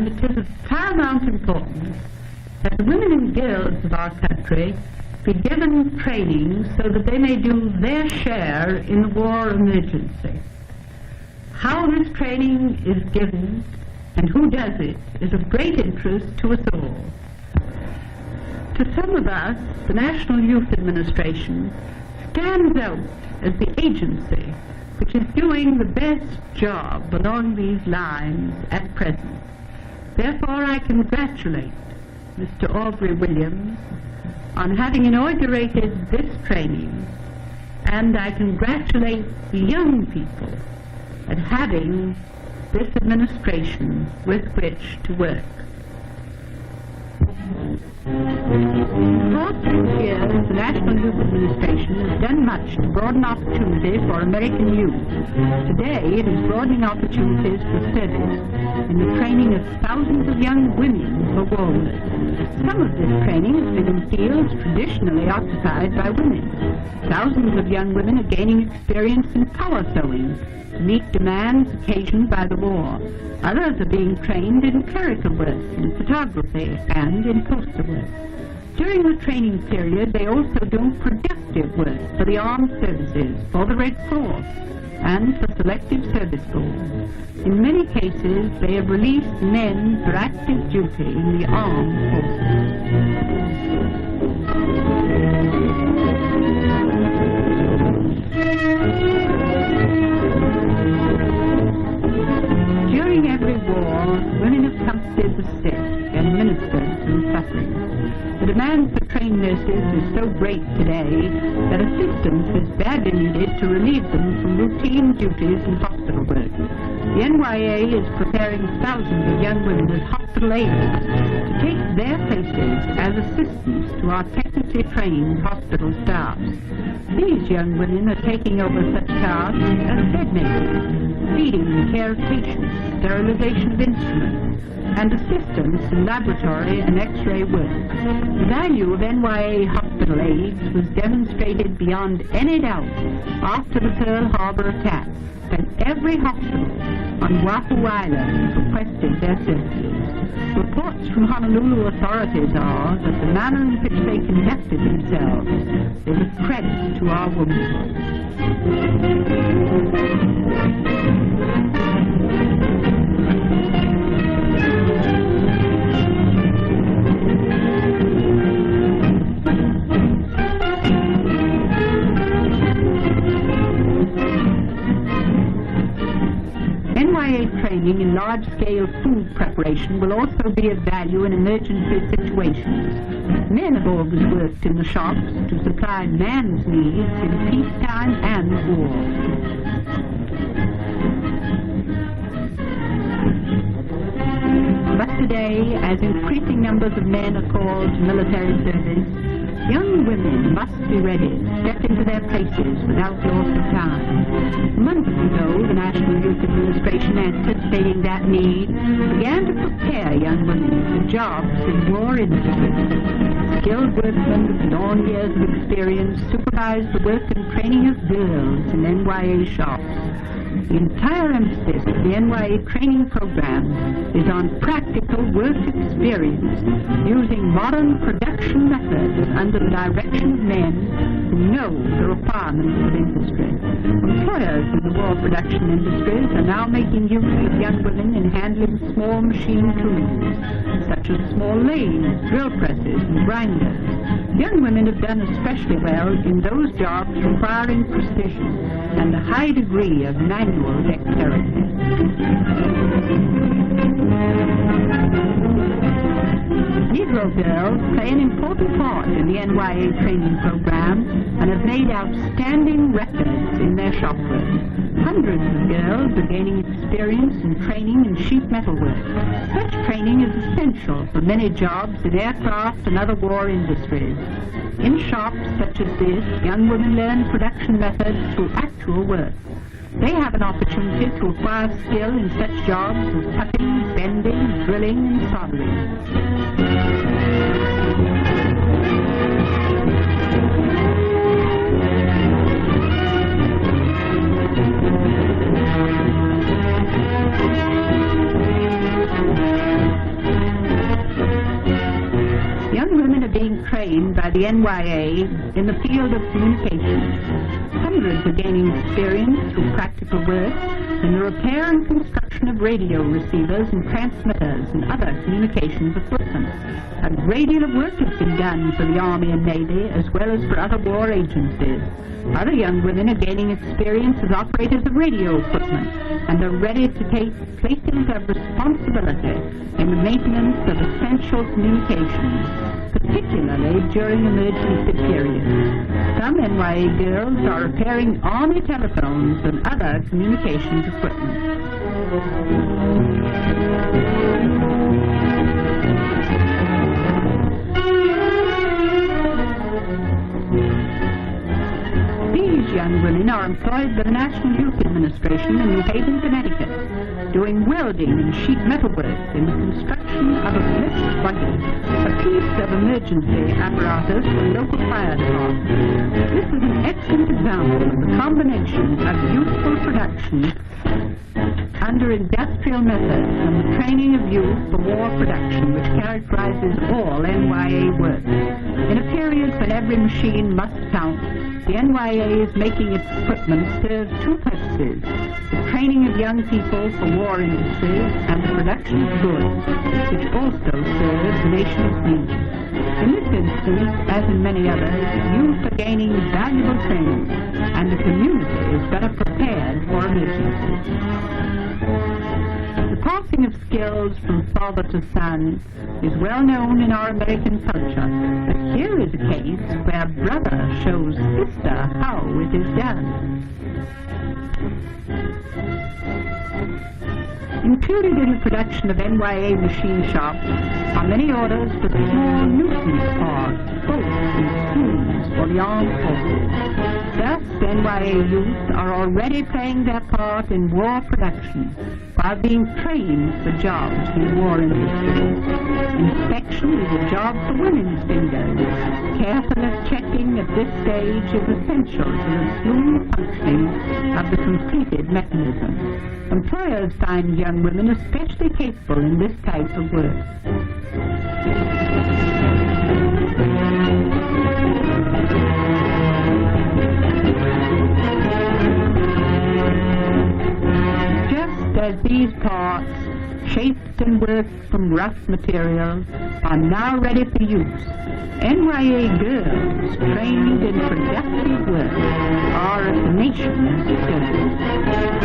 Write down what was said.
It is of paramount importance that the women and girls of our country be given training so that they may do their share in the war emergency. How this training is given and who does it is of great interest to us all. To some of us, the National Youth Administration stands out as the agency which is doing the best job along these lines at present. Therefore, I congratulate Mr. Aubrey Williams on having inaugurated this training, and I congratulate the young people at having this administration with which to work. In the past 6 years, the National Youth Administration has done much to broaden opportunity for American youth. Today, it is broadening opportunities for service in the training of thousands of young women for war work. Some of this training has been in fields traditionally occupied by women. Thousands of young women are gaining experience in power sewing to meet demands occasioned by the war. Others are being trained in clerical work, in photography, and in poster work. During the training period, they also do productive work for the armed services, for the Red Cross, and for selective service corps. In many cases, they have released men for active duty in the armed forces. During every war, women have comforted the sick and ministered to the suffering. The demand for trained nurses is so great today that assistance is badly needed to relieve them from routine duties in hospital work. The NYA is preparing thousands of young women as hospital aides to take their places as assistants to our technically trained hospital staffs. These young women are taking over such tasks as bedmaking, feeding and care of patients, sterilization of instruments, and assistance in laboratory and X-ray work. The value of NYA hospital aides was demonstrated beyond any doubt after the Pearl Harbor attack, when every hospital on WWII Island requested their services. Reports from Honolulu authorities are that the manner in which they conducted themselves is a credit to our womanhood. NYA training in large-scale food preparation will also be of value in emergency situations. Men have always worked in the shops to supply man's needs in peacetime and war. But today, as increasing numbers of men are called to military service, young women must be ready to step into their places without loss of time. Months ago, the National Youth Administration, anticipating that need, began to prepare young women for jobs in war industry. Skilled workmen with long years of experience supervise the work and training of girls in NYA shops. The entire emphasis of the NYA training program is on practical work experience using modern production methods under the direction of men who know the requirements of industry. Employers in the war production industries are now making use of young women in handling small machine tools, such as small lathes, drill presses, and grinders. Young women have done especially well in those jobs requiring precision and a high degree of manual dexterity. Negro girls play an important part in the NYA training program and have made outstanding records in their shop work. Hundreds of girls are gaining experience and training in sheet metal work. Such training is essential for many jobs in aircraft and other war industries. In shops such as this, young women learn production methods through actual work. They have an opportunity to acquire skill in such jobs as cutting, bending, drilling, and soldering. Young women are being trained by the NYA in the field of communications. Hundreds are gaining experience through practical work in the repair and construction of radio receivers and transmitters and other communications equipment. A great deal of work has been done for the Army and Navy as well as for other war agencies. Other young women are gaining experience as operators of radio equipment and are ready to take places of responsibility in the maintenance of essential communications, particularly during emergency periods. Some NYA girls are repairing Army telephones and other communications equipment. These young women are employed by the National Youth Administration in New Haven, Connecticut, doing welding and sheet metal work in the construction of a lift buggy, a piece of emergency apparatus for local fire departments. This is an excellent example of the combination of youthful production under industrial methods and the training of youth for war production which characterizes all NYA work. In a period when every machine must count, the NYA is making its equipment serve two purposes: the training of young people for war industries and the production of goods, which also serves the nation's needs. In this instance, as in many others, youth are gaining valuable training, and the community is better prepared for emergencies. The passing of skills from father to son is well known in our American culture, but here is a case where brother shows sister how it is done. Included in the production of NYA machine shops are many orders for small nuisance parts, bolts and screws for the armed forces. Thus, NYA youth are already playing their part in war production while being trained for jobs in the war industry. Inspection is a job for women's fingers. Careful checking at this stage is essential to the smooth functioning of the completed mechanism. Employers find young women especially capable in this type of work. Just as these parts, shaped and worked from rough materials, are now ready for use, NYA girls trained in productive work are at the nation's service.